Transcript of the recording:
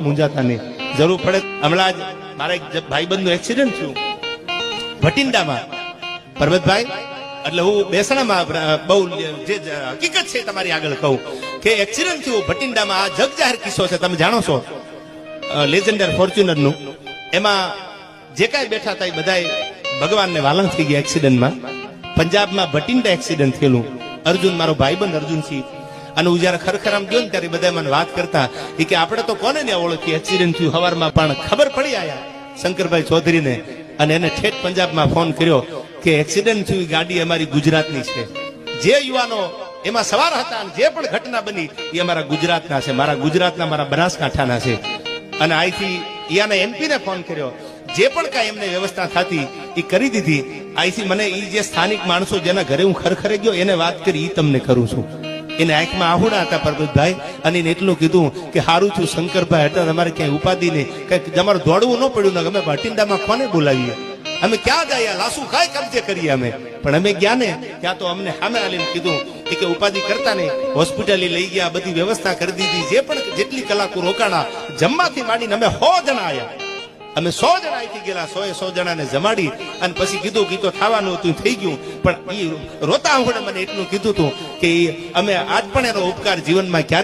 મૂંઝાતા નહીં, જરૂર પડે. હમણાં જ મારા એક ભાઈબંધનું એક્સિડન્ટ થયું ભટિંડામાં. પરબતભાઈ, એટલે હું બેસણામાં બહુ જે હકીકત છે તમારી આગળ કહું કે એક્સિડન્ટ થયું ભટિંડામાં. આ જગ જાહેર કિસ્સો છે, તમે જાણો છો, લેજેન્ડર ફોર્ચ્યુનરનું. એમાં જે કાંઈ બેઠા હતા એ બધા ભગવાનને વાલંગ થઈ ગયા એક્સિડન્ટમાં. પંજાબમાં ભટિંડા એક્સિડન્ટ થયેલું. અર્જુન, મારો ભાઈબંધ અર્જુનસિંહ. અને હું જયારે ખરખરામ ગયો ને ત્યારે બધા મને વાત કરતા કે આપણે તો કોને ને ઓળખી, એક્સિડન્ટ થયું સવારમાં, પણ ખબર પડી આયા શંકરભાઈ ચૌધરીને. અને એને ઠેઠ પંજાબમાં ફોન કર્યો કે એક્સિડન્ટ થયું, ગાડી અમારી ગુજરાતની છે. જે યુવાનો એમાં સવાર હતા અને જે પણ ઘટના બની એ અમારા ગુજરાતના છે, મારા ગુજરાતના, મારા બનાસકાંઠાના છે. અને અહીંથી યાને એમપીને ફોન કર્યો, જે પણ કાંઈ એમને વ્યવસ્થા થતી એ કરી દીધી. અહીંથી મને એ જે સ્થાનિક માણસો જેના ઘરે હું ખરખરે ગયો એને વાત કરી, એ તમને કરું છું. એને આંખમાં આહુડા હતા પરબતભાઈ, અને એને એટલું કીધું કે હારું થયું શંકરભાઈ હતા, તમારે ક્યાંય ઉપાધિ નહીં, કઈ તમારે દોડવું ન પડ્યું ને. અમે ભટિંડામાં કોને બોલાવીએ, અમે ક્યાં ગયા, લાસુ કાંઈ કબજે કરીએ અમે. પણ અમે ગયા ને ત્યાં તો અમને સામે આવીને કીધું કે ઉપાધિ કરતા નહીં, હોસ્પિટલે લઈ ગયા, બધી વ્યવસ્થા કરી દીધી. જે પણ જેટલી કલાકો રોકાણા, જમવાથી માંડીને અમે 100 જણા આવ્યા. અમે 100 જણા અહીંથી ગયેલા, 100 જણાને જમાડી અને પછી કીધું કે તો થવાનું હતું, થઈ ગયું. પણ એ રોતા મને એટલું કીધું હતું કે અમે આજ પણ એનો ઉપકાર જીવનમાં ક્યારે